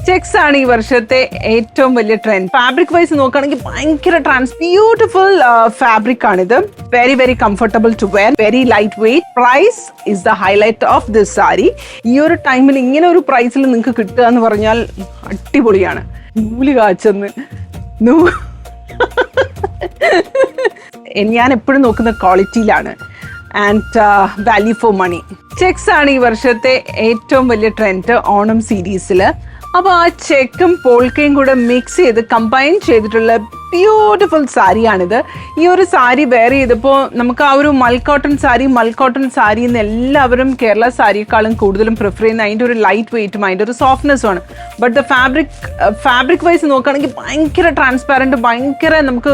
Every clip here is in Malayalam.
ചെക്സ് ആണ് ഈ വർഷത്തെ ഏറ്റവും വലിയ ട്രെൻഡ്. ഫാബ്രിക് വൈസ് നോക്കുകയാണെങ്കിൽ ഭയങ്കര ബ്യൂട്ടിഫുൾ ഫാബ്രിക് ആണിത്. Very very comfortable to wear, very light weight. Price is the highlight of this sari. ഈ ഒരു ടൈമിൽ ഇങ്ങനെ ഒരു പ്രൈസിൽ നിങ്ങൾക്ക് കിട്ടുക എന്ന് പറഞ്ഞാൽ അടിപൊളിയാണ്. നൂല് കാച്ചെന്ന് ഞാൻ എപ്പോഴും നോക്കുന്ന ക്വാളിറ്റിയിലാണ് and value for money. Checks ആണ് ഈ വർഷത്തെ ഏറ്റവും വലിയ ട്രെൻഡ് ഓണം സീരീസിൽ. അപ്പോൾ ആ ചെക്കും പോൾക്കയും കൂടെ മിക്സ് ചെയ്ത് കമ്പൈൻ ചെയ്തിട്ടുള്ള ബ്യൂട്ടിഫുൾ സാരിയാണിത്. ഈ ഒരു സാരി വെയർ ചെയ്തപ്പോൾ നമുക്ക് ആ ഒരു മൽക്കോട്ടൺ സാരി എന്ന് എല്ലാവരും കേരള സാരിയേക്കാളും കൂടുതലും പ്രിഫർ ചെയ്യുന്ന അതിൻ്റെ ഒരു ലൈറ്റ് വെയ്റ്റും അതിൻ്റെ ഒരു സോഫ്റ്റ്നെസ്സുമാണ്. ബട്ട് ദ ഫാബ്രിക് വൈസ് നോക്കുകയാണെങ്കിൽ ഭയങ്കര ട്രാൻസ്പാരൻറ്റ്, ഭയങ്കര നമുക്ക്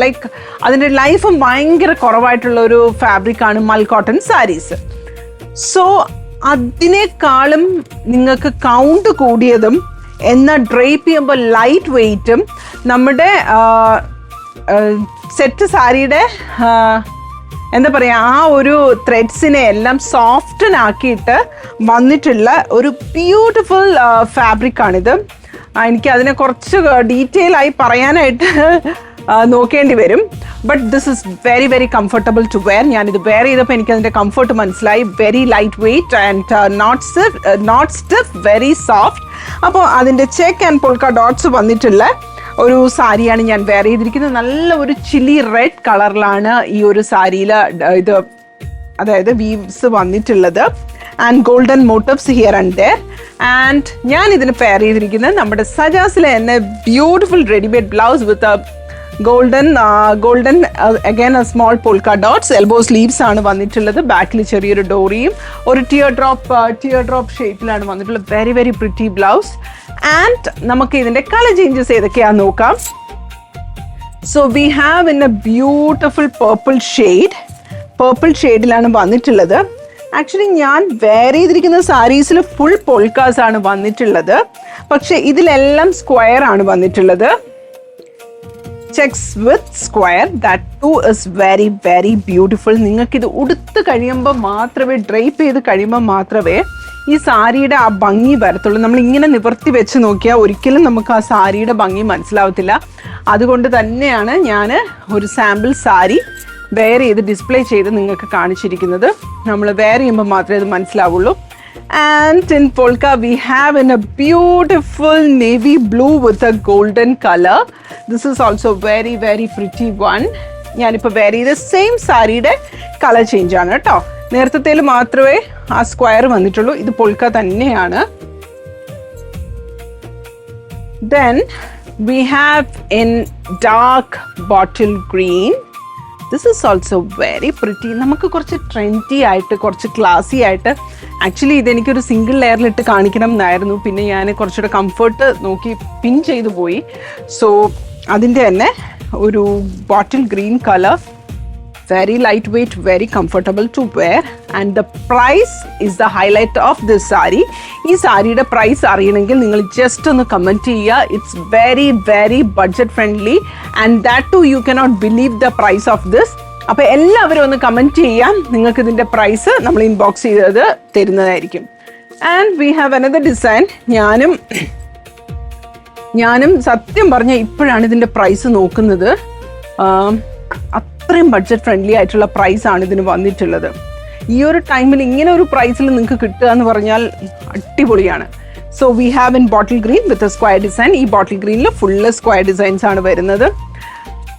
ലൈക്ക് അതിൻ്റെ ലൈഫും ഭയങ്കര കുറവായിട്ടുള്ള ഒരു ഫാബ്രിക്കാണ് മൽക്കോട്ടൺ സാരീസ്. സോ അതിനേക്കാളും നിങ്ങൾക്ക് കൗണ്ട് കൂടിയതും എന്നാൽ ഡ്രേപ്പ് ചെയ്യുമ്പോൾ ലൈറ്റ് വെയ്റ്റും നമ്മുടെ സെറ്റ് സാരിയുടെ എന്താ പറയുക ആ ഒരു ത്രെഡ്സിനെ എല്ലാം സോഫ്റ്റൻ ആക്കിയിട്ട് വന്നിട്ടുള്ള ഒരു ബ്യൂട്ടിഫുൾ ഫാബ്രിക്കാണിത്. എനിക്ക് അതിനെ കുറച്ച് ഡീറ്റെയിൽ ആയി പറയാനായിട്ട് നോക്കേണ്ടി വരും. But this is very very comfortable to wear. ഞാനിത് വെയർ ചെയ്തപ്പോൾ എനിക്ക് അതിൻ്റെ കംഫർട്ട് മനസ്സിലായി. Very light weight and not stiff, very soft. അപ്പോൾ അതിൻ്റെ ചെക്ക് ആൻഡ് പോൾക്ക ഡോട്ട്സ് വന്നിട്ടുള്ള ഒരു സാരിയാണ് ഞാൻ വെയർ ചെയ്തിരിക്കുന്നത്. നല്ല ഒരു ചില്ലി റെഡ് കളറിലാണ് ഈ ഒരു സാരിയിൽ ഇത് അതായത് വീവ്സ് വന്നിട്ടുള്ളത് and golden motifs here and their. And ഞാൻ ഇതിന് പെയർ ചെയ്തിരിക്കുന്നത് നമ്മുടെ സജാസിലെ തന്നെ beautiful readymade blouse with golden again a small polka dots, elbow sleeves ആണ് വന്നിട്ടുള്ളത്. ബാക്കിൽ ചെറിയൊരു ഡോറിയും ഒരു ടിയർ ഡ്രോപ്പ് ഷേപ്പിലാണ് വന്നിട്ടുള്ളത്. Very very pretty blouse. And നമുക്ക് ഇതിന്റെ കളർ ചേഞ്ചസ് ഏതൊക്കെയാന്ന് നോക്കാം. So we have in A beautiful purple ഷെയ്ഡിലാണ് വന്നിട്ടുള്ളത്. ആക്ച്വലി ഞാൻ വെയർ ചെയ്തിരിക്കുന്ന സാരീസിൽ ഫുൾ പോൾക്കാസ് ആണ് വന്നിട്ടുള്ളത്. പക്ഷെ ഇതിലെല്ലാം സ്ക്വയർ ആണ് വന്നിട്ടുള്ളത്. Checks with square, that too is very very beautiful. നിങ്ങൾക്കിത് ഉടുത്ത് കഴിയുമ്പോൾ മാത്രമേ, ഡ്രൈപ്പ് ചെയ്ത് കഴിയുമ്പോൾ മാത്രമേ ഈ സാരിയുടെ ആ ഭംഗി വരത്തുള്ളൂ. നമ്മളിങ്ങനെ നിവർത്തി വെച്ച് നോക്കിയാൽ ഒരിക്കലും നമുക്ക് ആ സാരിയുടെ ഭംഗി മനസ്സിലാവത്തില്ല. അതുകൊണ്ട് തന്നെയാണ് ഞാൻ ഒരു സാമ്പിൾ സാരി വെയർ ചെയ്ത് ഡിസ്പ്ലേ ചെയ്ത് നിങ്ങൾക്ക് കാണിച്ചിരിക്കുന്നത്. നമ്മൾ വെയർ ചെയ്യുമ്പോൾ മാത്രമേ ഇത് മനസ്സിലാവുള്ളൂ. And in polka we have in a beautiful navy blue with a golden color. This is also very very pretty one. ഞാനിപ്പോൾ വെയർ ചെയ്ത സെയിം സാരിയുടെ കളർ ചേഞ്ച് ആണ് കേട്ടോ. നേരത്തേൽ മാത്രമേ ആ സ്ക്വയർ വന്നിട്ടുള്ളൂ. ഇത് പൊൾക്ക തന്നെയാണ്. Then we have in dark bottle green. This is also very pretty. നമുക്ക് കുറച്ച് ട്രെൻഡി ആയിട്ട്, കുറച്ച് ക്ലാസി ആയിട്ട്. ആക്ച്വലി ഇതെനിക്കൊരു സിംഗിൾ ലെയറിലിട്ട് കാണിക്കണം എന്നായിരുന്നു. പിന്നെ ഞാൻ കുറച്ചുകൂടെ കംഫർട്ട് നോക്കി പിൻ ചെയ്തു പോയി. സോ അതിൻ്റെ തന്നെ ഒരു bottle green colour, very light weight, very comfortable to wear. And the price is the highlight of this sari. ഈ സാരിയുടെ പ്രൈസ് അറിയണമെങ്കിൽ നിങ്ങൾ ജസ്റ്റ് ഒന്ന് കമൻറ്റ് ചെയ്യുക. It's very very budget friendly and that too you cannot believe the price of this. അപ്പോൾ എല്ലാവരും ഒന്ന് കമൻറ്റ് ചെയ്യാം. നിങ്ങൾക്ക് ഇതിൻ്റെ പ്രൈസ് നമ്മൾ ഇൻബോക്സ് ചെയ്തത് തരുന്നതായിരിക്കും. And we have another design. ഞാനും സത്യം പറഞ്ഞാൽ ഇപ്പോഴാണ് ഇതിൻ്റെ പ്രൈസ് നോക്കുന്നത്. അത്രയും ബഡ്ജറ്റ് ഫ്രണ്ട്ലി ആയിട്ടുള്ള പ്രൈസാണ് ഇതിന് വന്നിട്ടുള്ളത്. ഈ ഒരു ടൈമിൽ ഇങ്ങനെ ഒരു പ്രൈസിൽ നിങ്ങൾക്ക് കിട്ടുക എന്ന് പറഞ്ഞാൽ അടിപൊളിയാണ്. So we have in bottle green with a square design. ഈ ബോട്ടിൽ ഗ്രീനിൽ ഫുള്ള് സ്ക്വയർ ഡിസൈൻസ് ആണ് വരുന്നത്.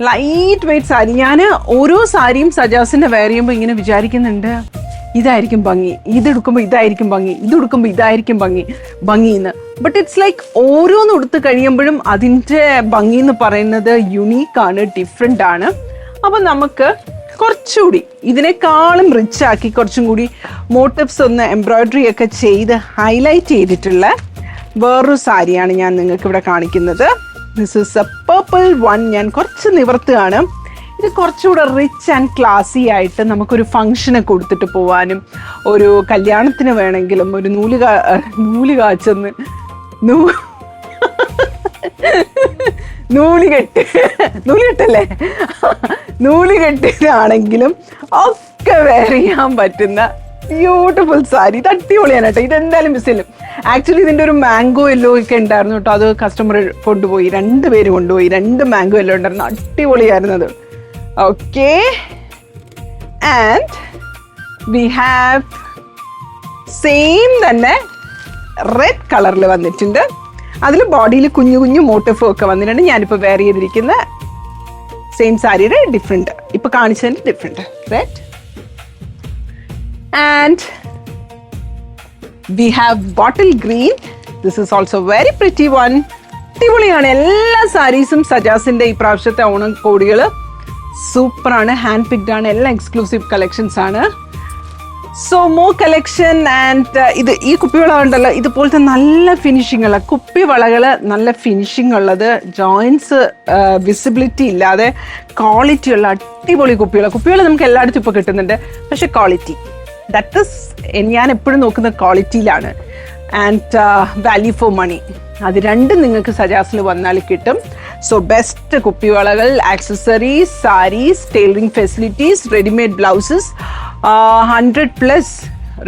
Light weight sari. ഞാൻ ഓരോ സാരിയും സജാസിൻ്റെ വെയർ ചെയ്യുമ്പോൾ ഇങ്ങനെ വിചാരിക്കുന്നുണ്ട്, ഇതായിരിക്കും ഭംഗി, ഇതെടുക്കുമ്പോൾ ഇതായിരിക്കും ഭംഗി, ഇതെടുക്കുമ്പോൾ ഇതായിരിക്കും ഭംഗിന്ന്. ബട്ട് ഇറ്റ്സ് ലൈക്ക് ഓരോന്ന് ഉടുത്ത് കഴിയുമ്പോഴും അതിൻ്റെ ഭംഗി എന്ന് പറയുന്നത് യുണീക്കാണ്, ഡിഫറെൻ്റ് ആണ്. അപ്പം നമുക്ക് കുറച്ചുകൂടി ഇതിനേക്കാളും റിച്ച് ആക്കി കുറച്ചും കൂടി മോട്ടീവ്സ് ഒന്ന് എംബ്രോയ്ഡറി ഒക്കെ ചെയ്ത് ഹൈലൈറ്റ് ചെയ്തിട്ടുള്ള വേറൊരു സാരിയാണ് ഞാൻ നിങ്ങൾക്ക് ഇവിടെ കാണിക്കുന്നത്. This is A purple one. ഞാൻ കുറച്ച് നിവർത്തുകയാണ്. ഇത് കുറച്ചുകൂടെ റിച്ച് ആൻഡ് ക്ലാസി ആയിട്ട് നമുക്കൊരു ഫങ്ഷന് കൊടുത്തിട്ട് പോവാനും, ഒരു കല്യാണത്തിന് വേണമെങ്കിലും, ഒരു നൂലുകെട്ടല്ലേ, നൂലുകെട്ടിനാണെങ്കിലും ഒക്കെ വെയർ ചെയ്യാൻ പറ്റുന്ന ബ്യൂട്ടിഫുൾ സാരി. ഇത് അടിപൊളിയാണ് കേട്ടോ. ഇതെന്തായാലും മിസ് ചെയ്യും. ആക്ച്വലി ഇതിൻ്റെ ഒരു മാംഗോ യെല്ലോ ഒക്കെ ഉണ്ടായിരുന്നു കേട്ടോ. അത് കസ്റ്റമർ കൊണ്ടുപോയി, 2 പേര് കൊണ്ടുപോയി. 2 മാംഗോ യെല്ലോ ഉണ്ടായിരുന്നു. അടിപൊളിയായിരുന്നു അത്. Okay, and we have same തന്നെ റെഡ് കളറിൽ വന്നിട്ടുണ്ട്. അതിൽ ബോഡിയിൽ കുഞ്ഞു കുഞ്ഞു മോട്ടിഫും ഒക്കെ വന്നിട്ടുണ്ട്. ഞാനിപ്പോൾ വെയർ ചെയ്തിരിക്കുന്ന സെയിം സാരിയുടെ ഡിഫറെൻറ്റ്, ഇപ്പോൾ കാണിച്ചതിൻ്റെ different red. And we have bottle green. This is also very pretty one. അടിപൊളിയാണ്. എല്ലാ സാരീസും സജാസിൻ്റെ ഈ പ്രാവശ്യത്തെ ഓണം കോടികൾ സൂപ്പറാണ്. ഹാൻഡ് പിക്ഡ് ആണ്. എല്ലാം എക്സ്ക്ലൂസീവ് കളക്ഷൻസ് ആണ്. So more collection. ആൻഡ് ഇത് ഈ കുപ്പിവള ഉണ്ടല്ലോ, ഇതുപോലത്തെ നല്ല ഫിനിഷിംഗ് ഉള്ള കുപ്പിവളകൾ, നല്ല ഫിനിഷിംഗ് ഉള്ളത്, ജോയിൻസ് വിസിബിലിറ്റി ഇല്ലാതെ ക്വാളിറ്റി ഉള്ള അടിപൊളി കുപ്പികൾ നമുക്ക് എല്ലായിടത്തും ഇപ്പോൾ കിട്ടുന്നുണ്ട്. പക്ഷെ ക്വാളിറ്റി, ദാറ്റ് ഇസ് ഞാൻ എപ്പോഴും നോക്കുന്ന ക്വാളിറ്റിയിലാണ്. ആൻഡ് വാല്യൂ ഫോർ മണി, അത് രണ്ടും നിങ്ങൾക്ക് സജാസിൽ വന്നാൽ കിട്ടും. സോ ബെസ്റ്റ് കുപ്പിവളകൾ, accessories, saris, tailoring facilities, readymade blouses, 100+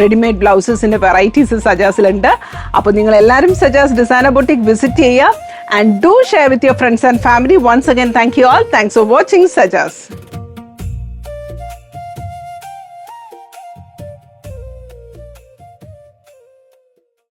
readymade ബ്ലൗസസിൻ്റെ വെറൈറ്റീസ് സജാസിലുണ്ട്. അപ്പോൾ നിങ്ങൾ എല്ലാവരും സജാസ് ഡിസൈനർ ബൊട്ടിക് വിസിറ്റ് ചെയ്യുക. And do share with your friends and family. Once again thank you all. Thanks for watching such as.